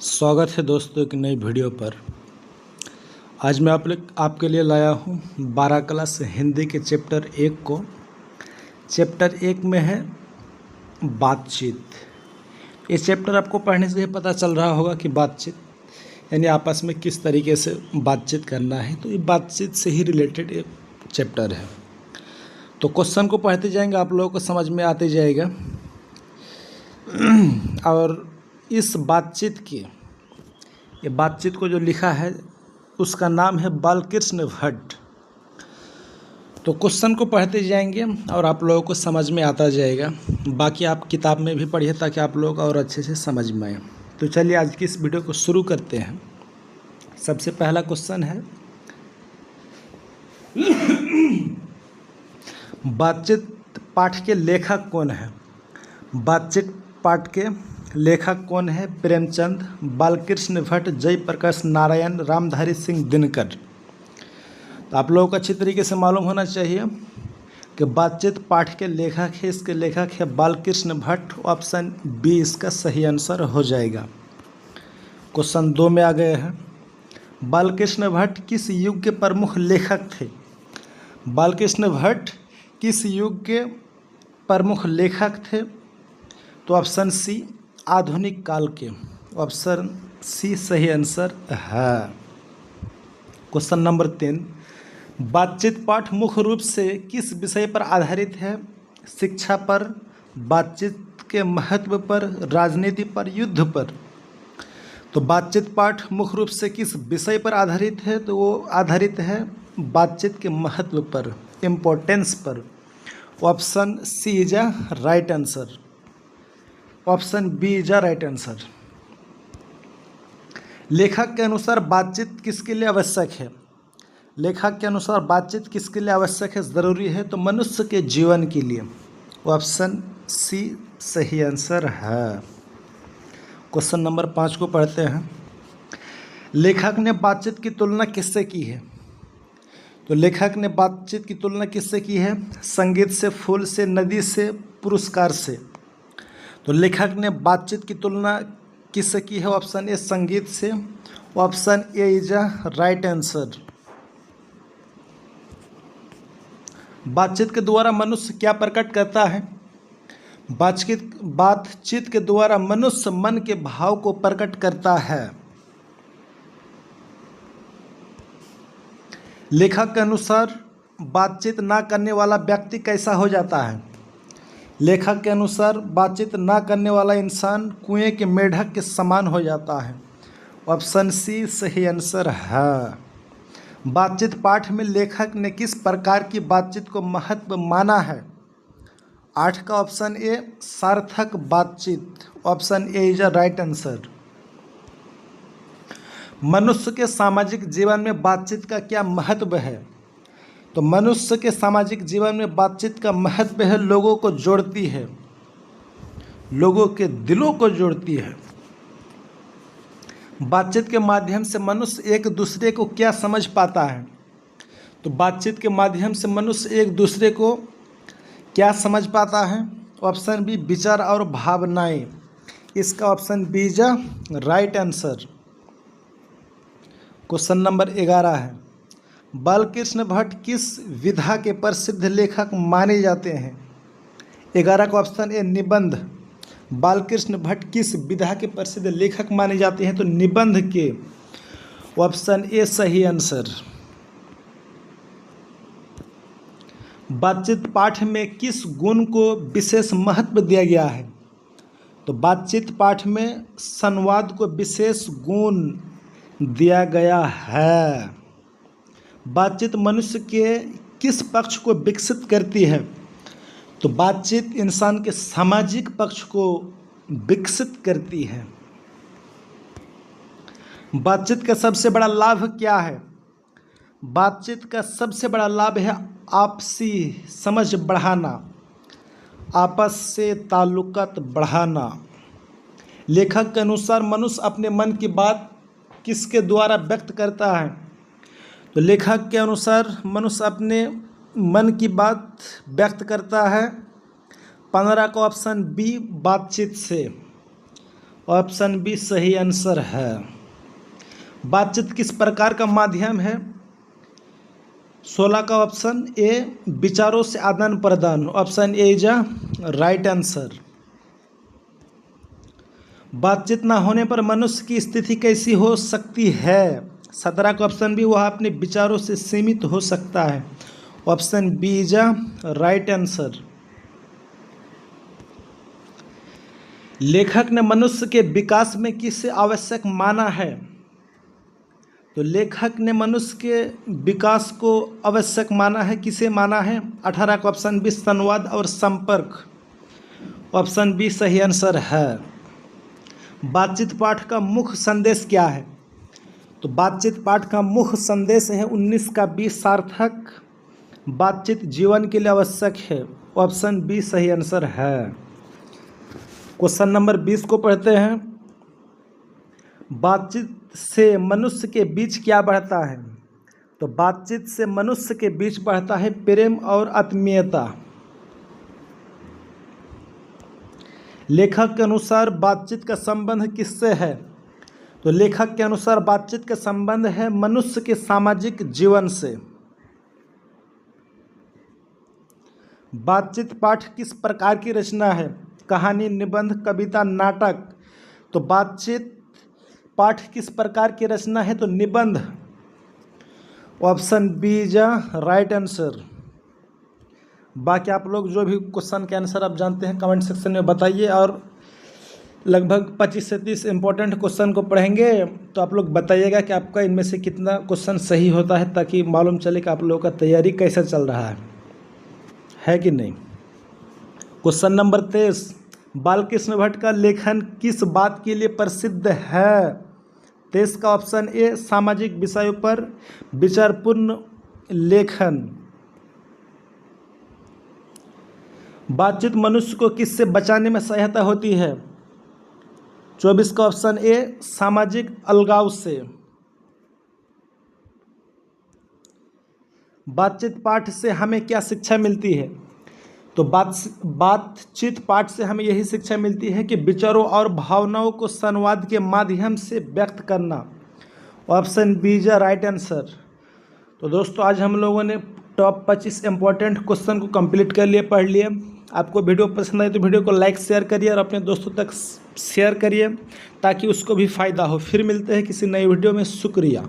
स्वागत है दोस्तों एक नई वीडियो पर। आज मैं आपके लिए लाया हूँ 12 क्लास हिंदी के चैप्टर 1 को। चैप्टर 1 में है बातचीत। इस चैप्टर आपको पढ़ने से ये पता चल रहा होगा कि बातचीत यानी आपस में किस तरीके से बातचीत करना है, तो ये बातचीत से ही रिलेटेड एक चैप्टर है। तो क्वेश्चन को पढ़ते जाएंगे, आप लोगों को समझ में आते जाएगा। और इस बातचीत को जो लिखा है उसका नाम है बालकृष्ण भट्ट। तो क्वेश्चन को पढ़ते जाएंगे और आप लोगों को समझ में आता जाएगा। बाकी आप किताब में भी पढ़िए ताकि आप लोग और अच्छे से समझ में आए। तो चलिए आज की इस वीडियो को शुरू करते हैं। सबसे पहला क्वेश्चन है बातचीत पाठ के लेखक कौन है। बातचीत पाठ के लेखक कौन है? प्रेमचंद, बालकृष्ण भट्ट, जयप्रकाश नारायण, रामधारी सिंह दिनकर। तो आप लोगों को अच्छी तरीके से मालूम होना चाहिए कि बातचीत पाठ के लेखक है, इसके लेखक है बालकृष्ण भट्ट। ऑप्शन बी इसका सही आंसर हो जाएगा। क्वेश्चन 2 में आ गए हैं। बालकृष्ण भट्ट किस युग के प्रमुख लेखक थे? बालकृष्ण भट्ट किस युग के प्रमुख लेखक थे? तो ऑप्शन सी आधुनिक काल के। ऑप्शन सी सही आंसर है। क्वेश्चन नंबर 3, बातचीत पाठ मुख्य रूप से किस विषय पर आधारित है? शिक्षा पर, बातचीत के महत्व पर, राजनीति पर, युद्ध पर। तो बातचीत पाठ मुख्य रूप से किस विषय पर आधारित है? तो वो आधारित है बातचीत के महत्व पर, इम्पोर्टेंस पर। Option C is a right answer. Option B is a right answer. लेखक के अनुसार बातचीत किसके लिए आवश्यक है? लेखक के अनुसार बातचीत किसके लिए आवश्यक है, ज़रूरी है? तो मनुष्य के जीवन के लिए। ऑप्शन सी सही आंसर है। क्वेश्चन नंबर 5 को पढ़ते हैं। लेखक ने बातचीत की तुलना किससे की है? तो लेखक ने बातचीत की तुलना किससे की है? संगीत से, फूल से, नदी से, पुरस्कार से। तो लेखक ने बातचीत की तुलना किससे की है? ऑप्शन ए संगीत से। Option A is a right answer. बातचीत के द्वारा मनुष्य क्या प्रकट करता है? बातचीत के द्वारा मनुष्य मन के भाव को प्रकट करता है। लेखक के अनुसार बातचीत ना करने वाला व्यक्ति कैसा हो जाता है? लेखक के अनुसार बातचीत ना करने वाला इंसान कुएं के मेढक के समान हो जाता है। ऑप्शन सी सही आंसर है। बातचीत पाठ में लेखक ने किस प्रकार की बातचीत को महत्व माना है? 8 का ऑप्शन ए सार्थक बातचीत। Option A is a right answer. मनुष्य के सामाजिक जीवन में बातचीत का क्या महत्व है? तो मनुष्य के सामाजिक जीवन में बातचीत का महत्व है, लोगों को जोड़ती है, लोगों के दिलों को जोड़ती है। बातचीत के माध्यम से मनुष्य एक दूसरे को क्या समझ पाता है? तो बातचीत के माध्यम से मनुष्य एक दूसरे को क्या समझ पाता है? ऑप्शन बी विचार और भावनाएं। इसका option B is a right answer. Question number 11 है। बालकृष्ण भट्ट किस विधा के प्रसिद्ध लेखक माने जाते हैं? 11 का ऑप्शन ए निबंध। बालकृष्ण भट्ट किस विधा के प्रसिद्ध लेखक माने जाते हैं? तो निबंध के। ऑप्शन ए सही आंसर। बातचीत पाठ में किस गुण को विशेष महत्व दिया गया है? तो बातचीत पाठ में संवाद को विशेष गुण दिया गया है। बातचीत मनुष्य के किस पक्ष को विकसित करती है? तो बातचीत इंसान के सामाजिक पक्ष को विकसित करती है। बातचीत का सबसे बड़ा लाभ क्या है? बातचीत का सबसे बड़ा लाभ है आपसी समझ बढ़ाना, आपस से ताल्लुकात बढ़ाना। लेखक के अनुसार मनुष्य अपने मन की बात किसके द्वारा व्यक्त करता है? तो लेखक के अनुसार मनुष्य अपने मन की बात व्यक्त करता है 15 का ऑप्शन बी बातचीत से। ऑप्शन बी सही आंसर है। बातचीत किस प्रकार का माध्यम है? 16 का ऑप्शन ए विचारों से आदान प्रदान, option A is right answer. बातचीत ना होने पर मनुष्य की स्थिति कैसी हो सकती है? 17 का ऑप्शन बी वह अपने विचारों से सीमित हो सकता है, option B is right answer. लेखक ने मनुष्य के विकास में किसे आवश्यक माना है? तो लेखक ने मनुष्य के विकास को आवश्यक माना है, किसे माना है? 18 का ऑप्शन बी संवाद और संपर्क, ऑप्शन बी सही आंसर है। बातचीत पाठ का मुख्य संदेश क्या है? तो बातचीत पाठ का मुख्य संदेश है 19 का बी सार्थक बातचीत जीवन के लिए आवश्यक है, ऑप्शन बी सही आंसर है। क्वेश्चन नंबर 20 को पढ़ते हैं। बातचीत से मनुष्य के बीच क्या बढ़ता है? तो बातचीत से मनुष्य के बीच बढ़ता है प्रेम और आत्मीयता। लेखक के अनुसार बातचीत का संबंध किससे है? तो लेखक के अनुसार बातचीत का संबंध है मनुष्य के सामाजिक जीवन से। बातचीत पाठ किस प्रकार की रचना है? कहानी, निबंध, कविता, नाटक। तो बातचीत पाठ किस प्रकार की रचना है? तो निबंध, option B is right answer. बाकी आप लोग जो भी क्वेश्चन के आंसर आप जानते हैं कमेंट सेक्शन में बताइए, और लगभग 25 से 30 इंपॉर्टेंट क्वेश्चन को पढ़ेंगे, तो आप लोग बताइएगा कि आपका इनमें से कितना क्वेश्चन सही होता है, ताकि मालूम चले कि आप लोगों का तैयारी कैसे चल रहा है कि नहीं। क्वेश्चन नंबर 23, बालकृष्ण भट्ट का लेखन किस बात के लिए प्रसिद्ध है? 23 का ऑप्शन ए सामाजिक विषयों पर विचारपूर्ण लेखन। बातचीत मनुष्य को किससे बचाने में सहायता होती है? 24 का ऑप्शन ए सामाजिक अलगाव से। बातचीत पाठ से हमें क्या शिक्षा मिलती है? तो बातचीत पाठ से हमें यही शिक्षा मिलती है कि विचारों और भावनाओं को संवाद के माध्यम से व्यक्त करना, option B is right answer. तो दोस्तों आज हम लोगों ने टॉप 25 इंपॉर्टेंट क्वेश्चन को कंप्लीट कर लिए, पढ़ लिए। आपको वीडियो पसंद आए तो वीडियो को लाइक शेयर करिए और अपने दोस्तों तक शेयर करिए, ताकि उसको भी फ़ायदा हो। फिर मिलते हैं किसी नई वीडियो में। शुक्रिया।